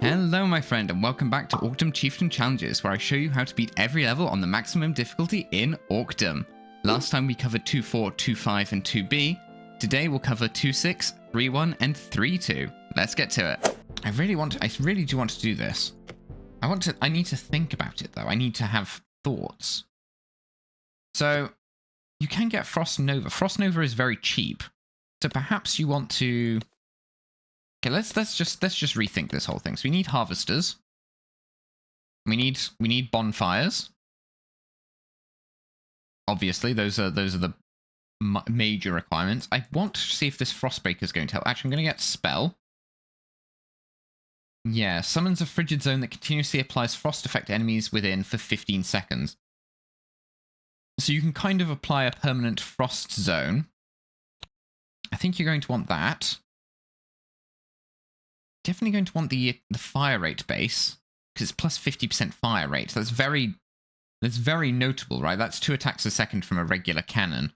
Hello my friend and welcome back to Orcdom Chieftain Challenges, where I show you how to beat every level on the maximum difficulty in Orcdom. Last time we covered 2.4, 2.5 and 2B. Today we'll cover 2.6, 3.1 and 3.2. Let's get to it. I really do want to do this. I need to think about it though. I need to have thoughts. So you can get Frost Nova. Frost Nova is very cheap. So perhaps you want to... Okay, let's just rethink this whole thing. So we need harvesters. We need bonfires. Obviously, those are the major requirements. I want to see if this Frostbreaker is going to help. Actually, I'm going to get Spell. Yeah, summons a frigid zone that continuously applies frost effect to enemies within for 15 seconds. So you can kind of apply a permanent frost zone. I think you're going to want that. Definitely going to want the fire rate base, because it's plus 50% fire rate. So that's very notable, right? That's 2 attacks a second from a regular cannon.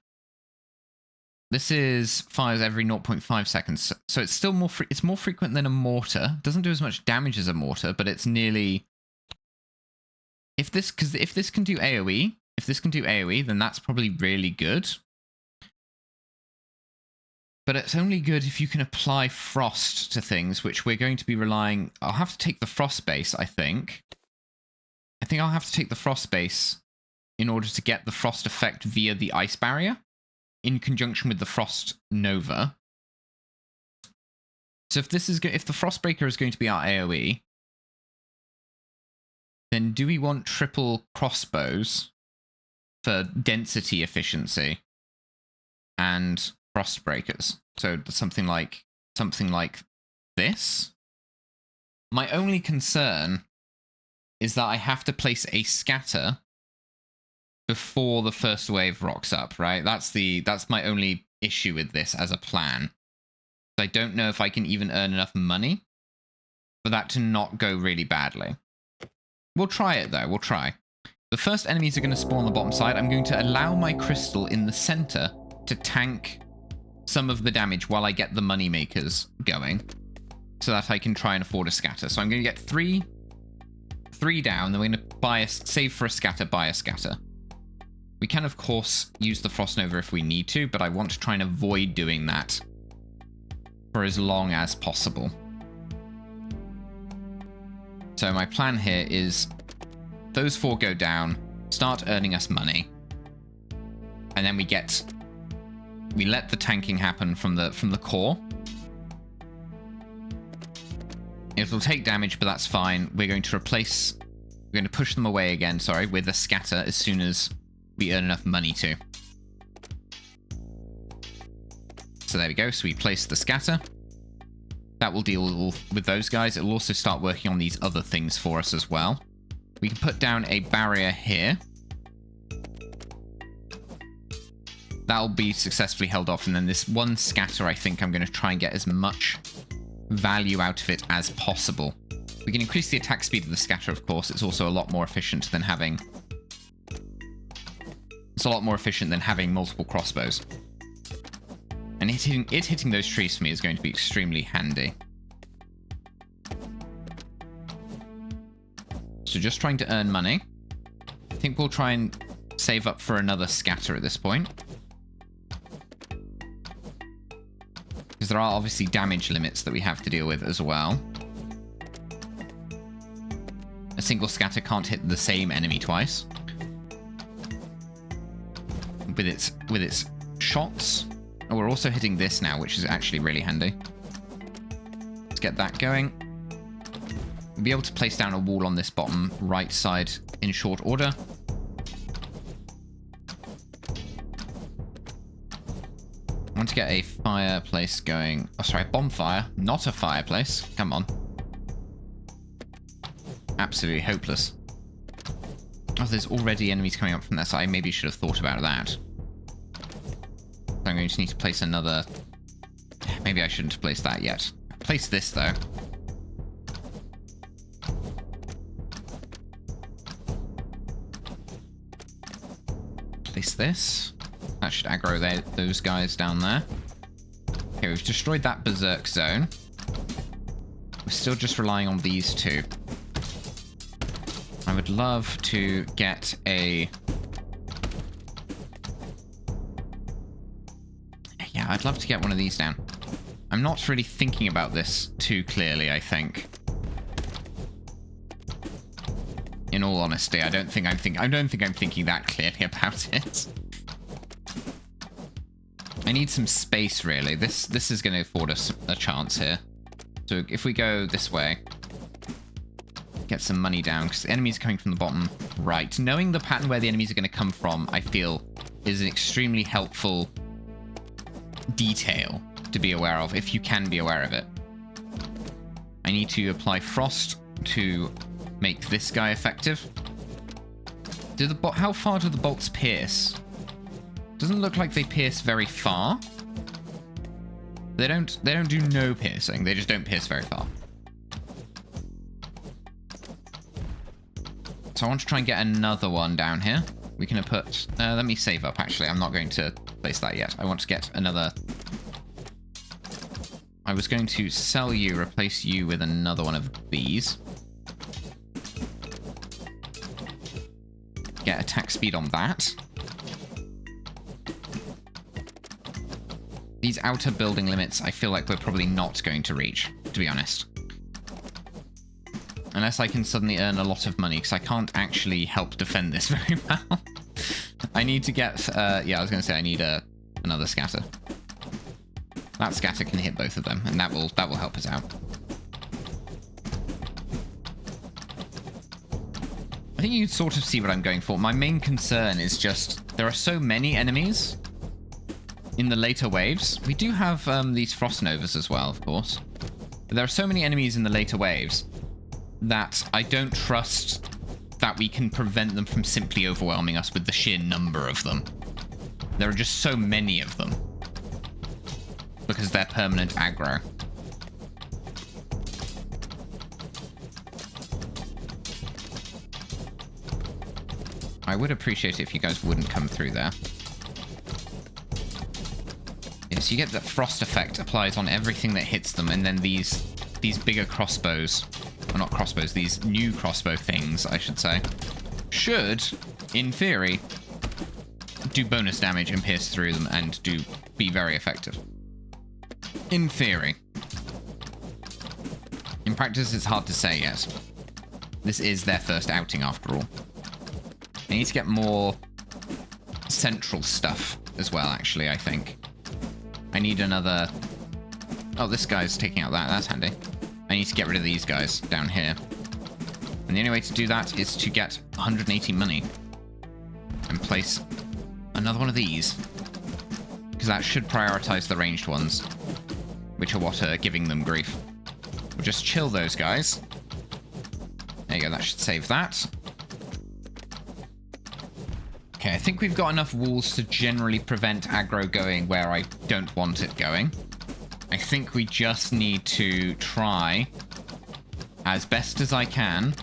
This is fires every 0.5 seconds, so it's still more it's more frequent than a mortar. Doesn't do as much damage as a mortar, but it's nearly... If this can do AoE, then that's probably really good. But it's only good if you can apply frost to things, which we're going to be relying... I'll have to take the frost base, I think. I think I'll have to take the frost base in order to get the frost effect via the ice barrier, in conjunction with the Frost Nova. So if the Frostbreaker is going to be our AoE, then do we want triple crossbows for density efficiency and Frostbreakers? So something like this. My only concern is that I have to place a scatter before the first wave rocks up, right? That's my only issue with this as a plan. I don't know if I can even earn enough money for that to not go really badly. We'll try it though, we'll try. The first enemies are going to spawn on the bottom side. I'm going to allow my crystal in the center to tank some of the damage while I get the money makers going, so that I can try and afford a scatter. So I'm going to get three down, then we're going to save for a scatter, buy a scatter. We can, of course, use the Frost Nova if we need to, but I want to try and avoid doing that for as long as possible. So my plan here is those 4 go down, start earning us money, and then we let the tanking happen from the core. It'll take damage, but that's fine. We're going to push them away again, sorry, with a scatter as soon as we earn enough money to. So there we go. So we place the scatter. That will deal with those guys. It will also start working on these other things for us as well. We can put down a barrier here. That'll be successfully held off. And then this one scatter, I think I'm going to try and get as much value out of it as possible. We can increase the attack speed of the scatter, of course. It's also a lot more efficient than having... It's a lot more efficient than having multiple crossbows. And hitting those trees for me is going to be extremely handy. So just trying to earn money. I think we'll try and save up for another scatter at this point, because there are obviously damage limits that we have to deal with as well. A single scatter can't hit the same enemy twice. With its shots. Oh, we're also hitting this now, which is actually really handy. Let's get that going. We'll be able to place down a wall on this bottom right side in short order. I want to get a fireplace going. Oh, sorry, a bonfire, not a fireplace. Come on. Absolutely hopeless. Oh, there's already enemies coming up from that side. Maybe I should have thought about that. So I'm going to need to place another... Maybe I shouldn't have placed that yet. Place this, though. Place this. That should aggro those guys down there. Okay, we've destroyed that berserk zone. We're still just relying on these two. I would love to get a... Yeah, I'd love to get one of these down. I'm not really thinking about this too clearly, I think. In all honesty, I don't think I'm thinking that clearly about it. I need some space, really. This is going to afford us a chance here. So if we go this way, get some money down, because the enemies are coming from the bottom right. Knowing the pattern where the enemies are going to come from, I feel, is an extremely helpful detail to be aware of, if you can be aware of it. I need to apply frost to make this guy effective. How far do the bolts pierce? Doesn't look like they pierce very far. They don't do no piercing. They just don't pierce very far. So I want to try and get another one down here. We can put... let me save up, actually. I'm not going to place that yet. I want to get another... I was going to sell you, replace you with another one of these. Get attack speed on that. These outer building limits, I feel like we're probably not going to reach, to be honest. Unless I can suddenly earn a lot of money, because I can't actually help defend this very well. I need to get... yeah, I was going to say I need another scatter. That scatter can hit both of them, and that will help us out. I think you sort of see what I'm going for. My main concern is just there are so many enemies in the later waves. We do have these Frost Novas as well, of course. But there are so many enemies in the later waves that I don't trust that we can prevent them from simply overwhelming us with the sheer number of them. There are just so many of them. Because they're permanent aggro. I would appreciate it if you guys wouldn't come through there. Yes, you get that frost effect applies on everything that hits them, and then these bigger crossbows, or not crossbows, these new crossbow things, I should say, should, in theory, do bonus damage and pierce through them and be very effective. In theory. In practice, it's hard to say yet. This is their first outing, after all. I need to get more central stuff as well, actually, I think. I need another... Oh, this guy's taking out that. That's handy. I need to get rid of these guys down here. And the only way to do that is to get 180 money. And place another one of these. Because that should prioritize the ranged ones. Which are what are giving them grief. We'll just chill those guys. There you go, that should save that. Okay, I think we've got enough walls to generally prevent aggro going where I don't want it going. I think we just need to try, as best as I can,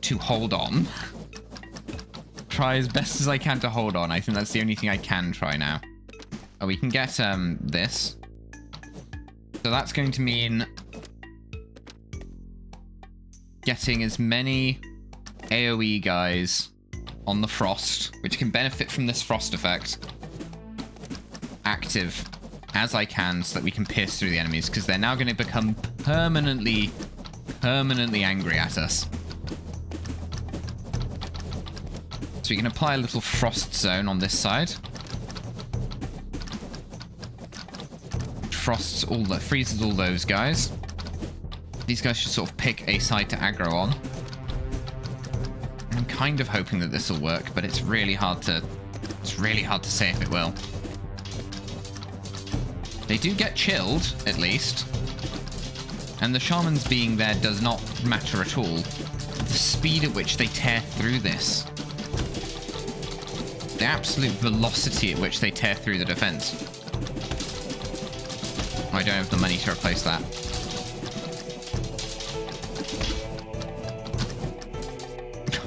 to hold on. Try as best as I can to hold on. I think that's the only thing I can try now. Oh, we can get this. So that's going to mean getting as many AoE guys on the frost, which can benefit from this frost effect, active as I can, so that we can pierce through the enemies, because they're now going to become permanently angry at us. So we can apply a little frost zone on this side. Freezes all those guys. These guys should sort of pick a side to aggro on. I'm kind of hoping that this will work, but it's really hard to say if it will. They do get chilled, at least. And the shamans being there does not matter at all. The speed at which they tear through this. The absolute velocity at which they tear through the defense. I don't have the money to replace that.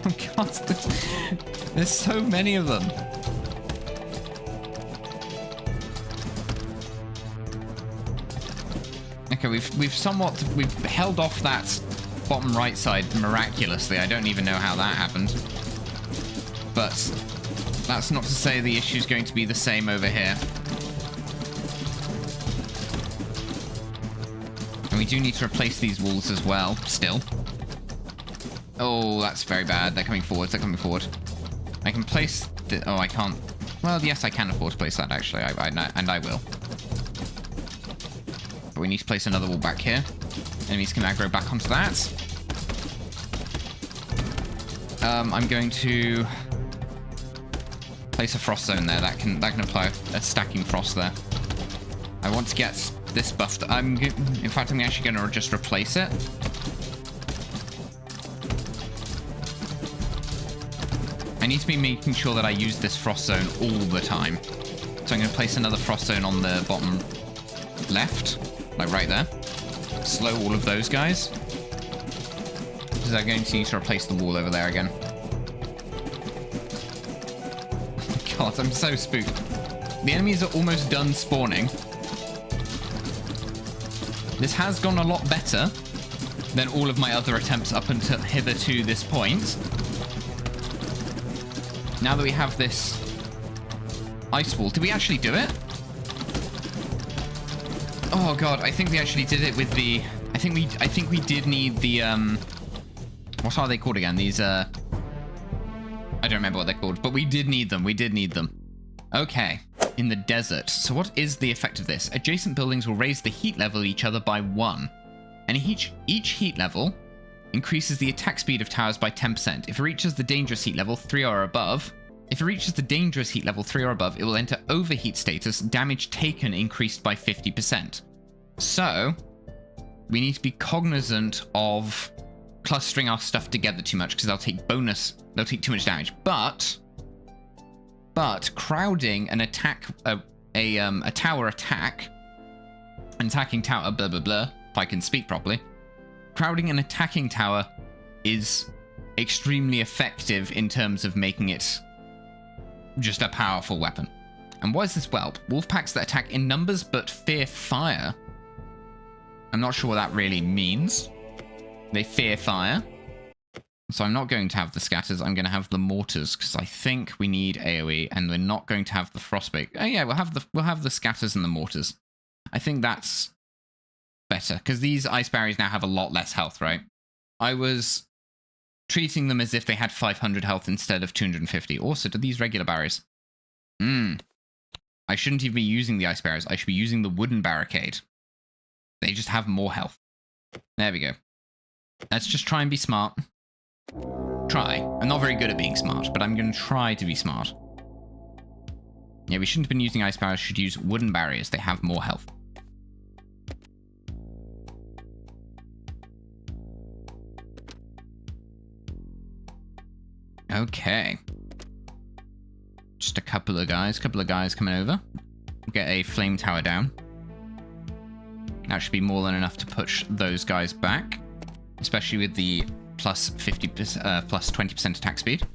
Oh god, there's so many of them. Okay, Okay, we've held off that bottom right side miraculously. I don't even know how that happened. But that's not to say the issue's going to be the same over here. And we do need to replace these walls as well, still. Oh, that's very bad. They're coming forward. They're coming forward. I can place the... Oh, I can't... Well, yes, I can afford to place that, actually. And I will. But we need to place another wall back here. Enemies can aggro back onto that. I'm going to place a frost zone there. That can apply a stacking frost there. I want to get this buffed. In fact, I'm actually going to just replace it. I need to be making sure that I use this frost zone all the time. So I'm going to place another frost zone on the bottom left, like right there. Slow all of those guys. Because I'm going to need to replace the wall over there again. God, I'm so spooked. The enemies are almost done spawning. This has gone a lot better than all of my other attempts up until hitherto this point. Now that we have this ice wall, did we actually do it? Oh god, I think we actually did it with the... I think we did need the what are they called again? These I don't remember what they're called, but we did need them. We did need them. Okay, in the desert. So what is the effect of this? Adjacent buildings will raise the heat level of each other by 1. And each heat level increases the attack speed of towers by 10%. If it reaches the dangerous heat level 3 or above, it will enter overheat status, damage taken increased by 50%. So, we need to be cognizant of clustering our stuff together too much, because they'll take too much damage. But crowding an attack, a tower attack, an attacking tower, blah blah blah, if I can speak properly, crowding an attacking tower is extremely effective in terms of making it just a powerful weapon. And what is this whelp? Wolf packs that attack in numbers but fear fire. I'm not sure what that really means. They fear fire. So I'm not going to have the scatters. I'm going to have the mortars, because I think we need AoE, and we're not going to have the frostbite. Oh yeah, we'll have the scatters and the mortars. I think that's better, because these ice barriers now have a lot less health, right? I was treating them as if they had 500 health instead of 250. Also, do these regular barriers? I shouldn't even be using the ice barriers. I should be using the wooden barricade. They just have more health. There we go. Let's just try and be smart. Try. I'm not very good at being smart, but I'm going to try to be smart. Yeah, we shouldn't have been using ice barriers. Should use wooden barriers. They have more health. Okay. Just a couple of guys coming over. Get a flame tower down. That should be more than enough to push those guys back, especially with the plus 50%, plus 20% attack speed.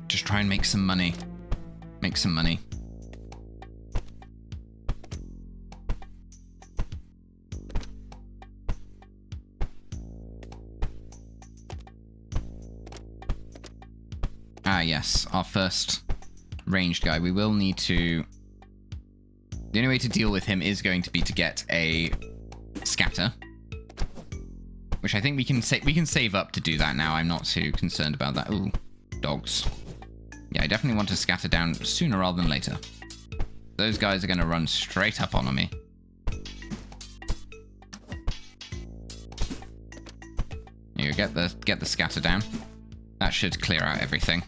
Just try and make some money. Make some money. Ah, yes, our first ranged guy. We will need to... The only way to deal with him is going to be to get a scatter, which I think we can save up to do that now. I'm not too concerned about that. Ooh, dogs. Yeah, I definitely want to scatter down sooner rather than later. Those guys are going to run straight up on me. You get the scatter down. That should clear out everything.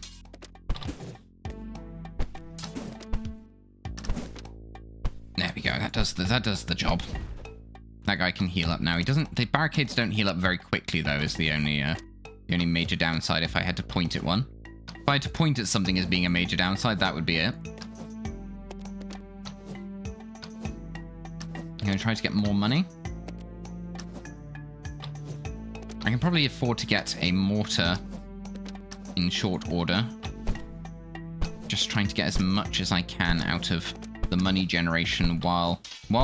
There we go. That does the job. That guy can heal up now. He doesn't. The barricades don't heal up very quickly, though. Is the only major downside. If I had to point at one, if I had to point at something as being a major downside, that would be it. I'm gonna try to get more money. I can probably afford to get a mortar in short order, just trying to get as much as I can out of the money generation while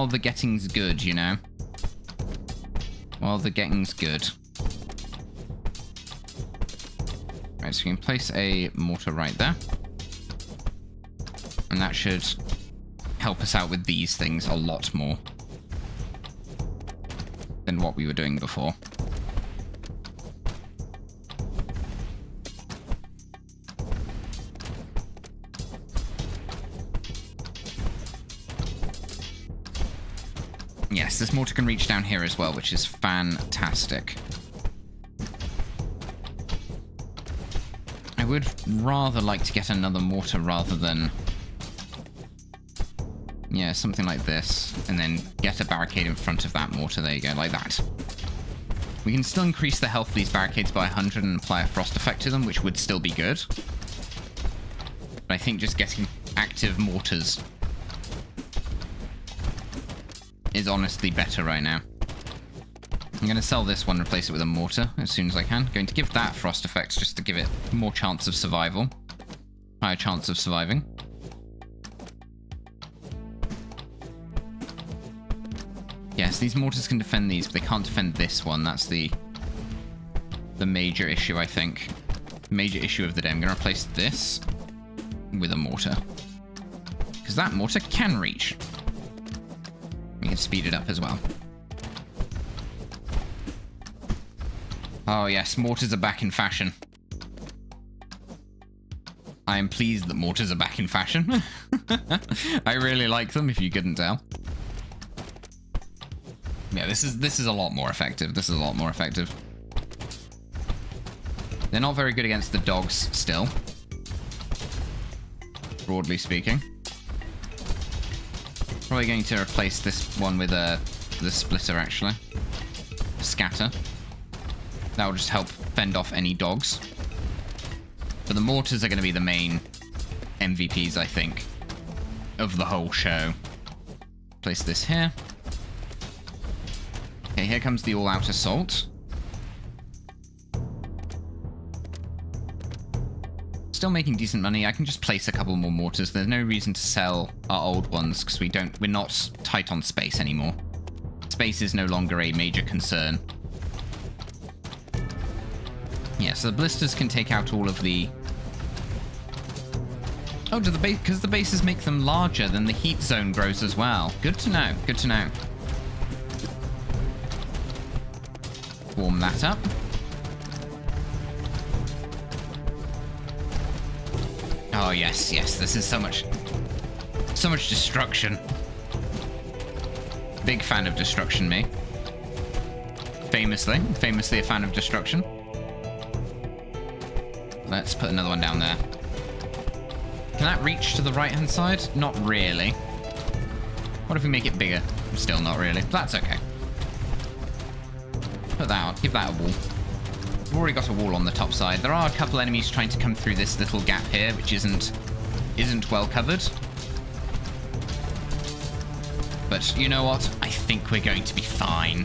the getting's good, you know? While the getting's good. Right, so we can place a mortar right there. And that should help us out with these things a lot more than what we were doing before. Yes, this mortar can reach down here as well, which is fantastic. I would rather like to get another mortar rather than... yeah, something like this. And then get a barricade in front of that mortar. There you go, like that. We can still increase the health of these barricades by 100 and apply a frost effect to them, which would still be good. But I think just getting active mortars is honestly better right now. I'm going to sell this one and replace it with a mortar as soon as I can. Going to give that frost effects just to give it more chance of survival. Higher chance of surviving. Yes, these mortars can defend these, but they can't defend this one. That's the major issue, I think. Major issue of the day. I'm going to replace this with a mortar. Because that mortar can reach. We can speed it up as well. Oh yes, mortars are back in fashion. I am pleased that mortars are back in fashion. I really like them, if you couldn't tell. Yeah, this is a lot more effective. This is a lot more effective. They're not very good against the dogs still. Broadly speaking. Probably going to replace this one with the splitter, actually. Scatter. That will just help fend off any dogs. But the mortars are going to be the main MVPs, I think, of the whole show. Place this here. Okay, here comes the all-out assault. Still making decent money. I can just place a couple more mortars. There's no reason to sell our old ones because we're not tight on space anymore. Space is no longer a major concern. Yeah, so the blisters can take out all of the... oh, do the base, because the bases make them larger, then the heat zone grows as well. Good to know. Good to know. Warm that up. Oh, yes, yes. This is so much destruction. Big fan of destruction, me. Famously a fan of destruction. Let's put another one down there. Can that reach to the right-hand side? Not really. What if we make it bigger? Still not really. That's okay. Put that out. Give that a wall. We've already got a wall on the top side. There are a couple enemies trying to come through this little gap here, which isn't well covered. But you know what? I think we're going to be fine.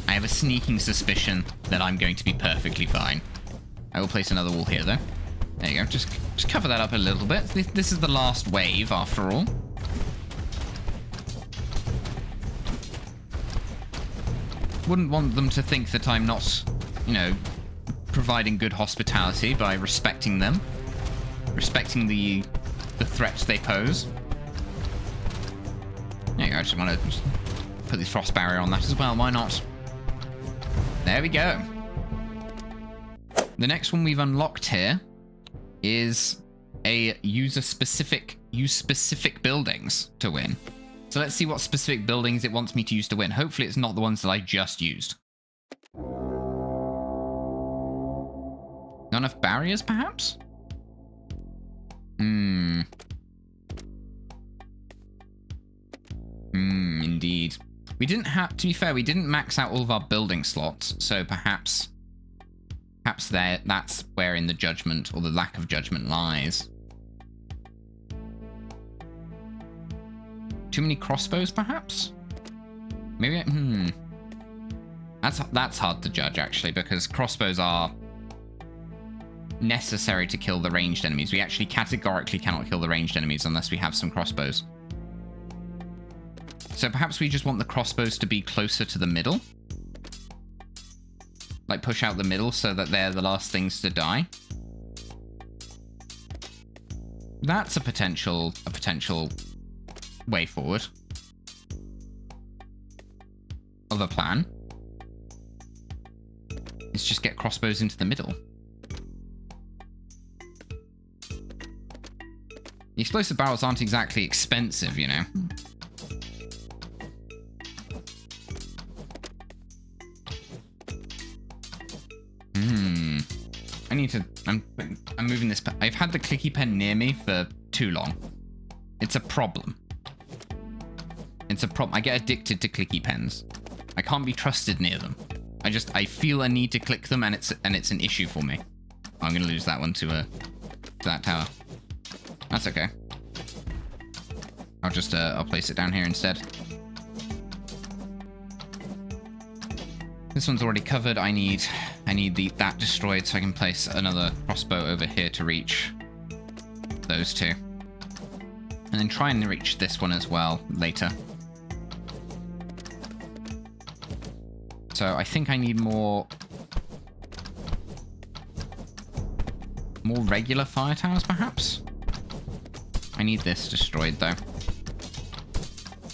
I have a sneaking suspicion that I'm going to be perfectly fine. I will place another wall here, though. There you go. Just cover that up a little bit. This is the last wave, after all. Wouldn't want them to think that I'm not, you know, providing good hospitality by respecting them. Respecting the threats they pose. There you go. I just want to put the frost barrier on that as well. Why not? There we go. The next one we've unlocked here is a use specific buildings to win. So let's see what specific buildings it wants me to use to win. Hopefully it's not the ones that I just used. Not enough barriers, perhaps? Indeed. We didn't have, to be fair, we didn't max out all of our building slots, so perhaps that's wherein the judgment, or the lack of judgment, lies. Too many crossbows, perhaps? Maybe, That's hard to judge, actually, because crossbows are necessary to kill the ranged enemies. We actually categorically cannot kill the ranged enemies unless we have some crossbows. So perhaps we just want the crossbows to be closer to the middle. Like push out the middle so that they're the last things to die. That's a potential way forward of a plan. Is just get crossbows into the middle. The explosive barrels aren't exactly expensive, you know. I need to... I'm moving this... I've had the clicky pen near me for too long. It's a problem. It's a problem. I get addicted to clicky pens. I can't be trusted near them. I feel a need to click them, and it's an issue for me. I'm gonna lose that one to that tower. That's okay. I'll just I'll place it down here instead. This one's already covered. I need that destroyed so I can place another crossbow over here to reach those two. And then try and reach this one as well later. So I think I need more regular fire towers, perhaps? I need this destroyed, though.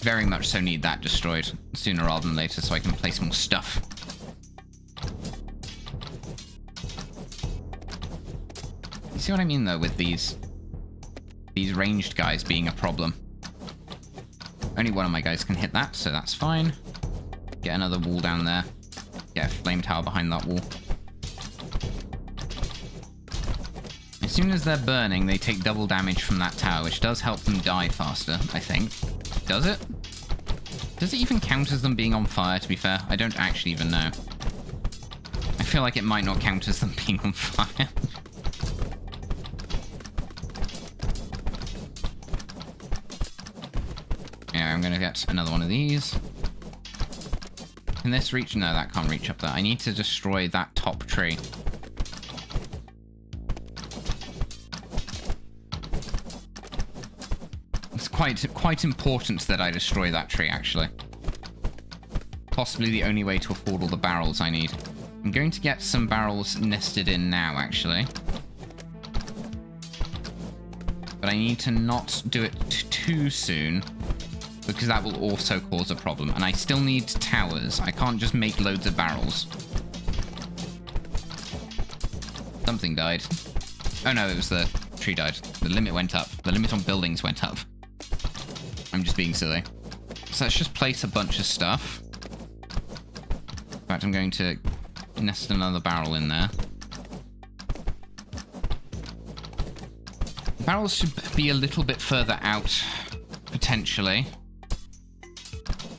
Very much so need that destroyed sooner rather than later so I can place more stuff. You see what I mean, though, with these ranged guys being a problem? Only one of my guys can hit that, so that's fine. Get another wall down there. Get a flame tower behind that wall. As soon as they're burning, they take double damage from that tower, which does help them die faster, I think. Does it? Does it even count as them being on fire, to be fair? I don't actually even know. I feel like it might not count as them being on fire. Yeah, I'm gonna get another one of these. Can this reach? No, that can't reach up there. I need to destroy that top tree. It's quite important that I destroy that tree, actually. Possibly the only way to afford all the barrels I need. I'm going to get some barrels nested in now, actually. But I need to not do it too soon, because that will also cause a problem. And I still need towers. I can't just make loads of barrels. Something died. Oh no, it was the tree died. The limit went up. The limit on buildings went up. I'm just being silly. So let's just place a bunch of stuff. In fact, I'm going to nest another barrel in there. The barrels should be a little bit further out, potentially.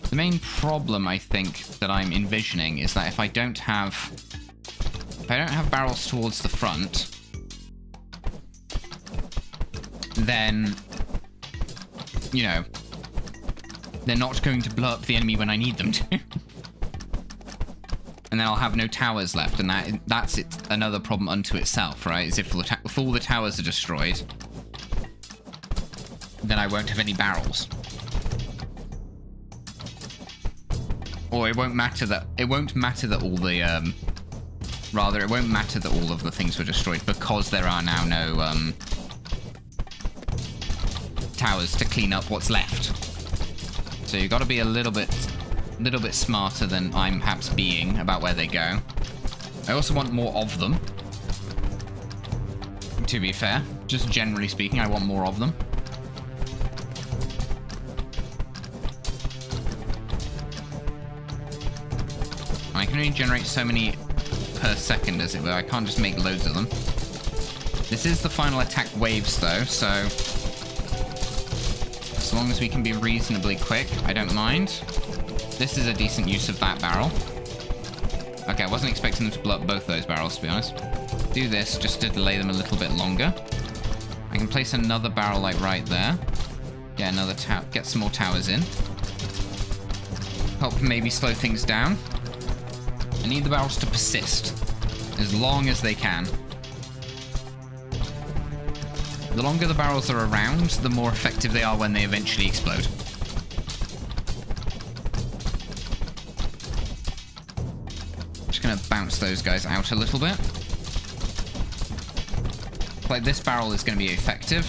The main problem, I think, that I'm envisioning is that if I don't have barrels towards the front, then, you know, they're not going to blow up the enemy when I need them to. And then I'll have no towers left, and that's another problem unto itself, right? Is if all the towers are destroyed, then I won't have any barrels. Or it won't matter that all the rather it won't matter that all of the things were destroyed because there are now no towers to clean up what's left. So you've got to be a little bit smarter than I'm perhaps being about where they go. I also want more of them. To be fair, just generally speaking, I want more of them. I can only generate so many per second, as it were. I can't just make loads of them. This is the final attack waves, though, so as long as we can be reasonably quick, I don't mind. This is a decent use of that barrel. Okay, I wasn't expecting them to blow up both those barrels, to be honest. Do this just to delay them a little bit longer. I can place another barrel, like, right there. Get some more towers in. Help maybe slow things down. I need the barrels to persist as long as they can. The longer the barrels are around, the more effective they are when they eventually explode. Just gonna bounce those guys out a little bit. Like this barrel is gonna be effective.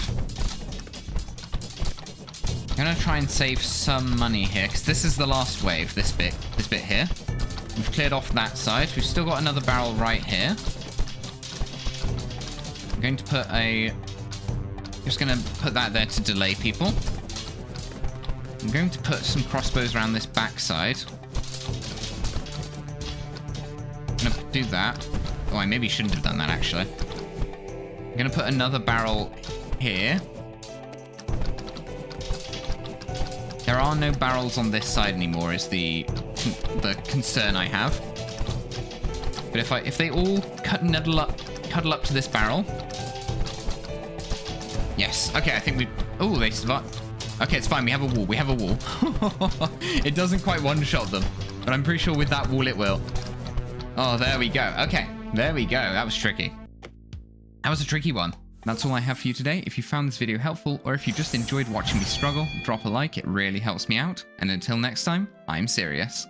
I'm gonna try and save some money here, because this is the last wave, this bit here. We've cleared off that side. We've still got another barrel right here. I'm going to put just gonna put that there to delay people. I'm going to put some crossbows around this backside. I'm gonna do that. Oh, I maybe shouldn't have done that, actually. I'm gonna put another barrel here. There are no barrels on this side anymore, is the concern I have. But if they all cuddle up to this barrel. Yes. Okay, I think we. Oh, they survived. Okay, it's fine. We have a wall. We have a wall. It doesn't quite one-shot them, but I'm pretty sure with that wall it will. Oh, there we go. Okay, there we go. That was tricky. That was a tricky one. That's all I have for you today. If you found this video helpful, or if you just enjoyed watching me struggle, drop a like. It really helps me out. And until next time, I'm Sirius.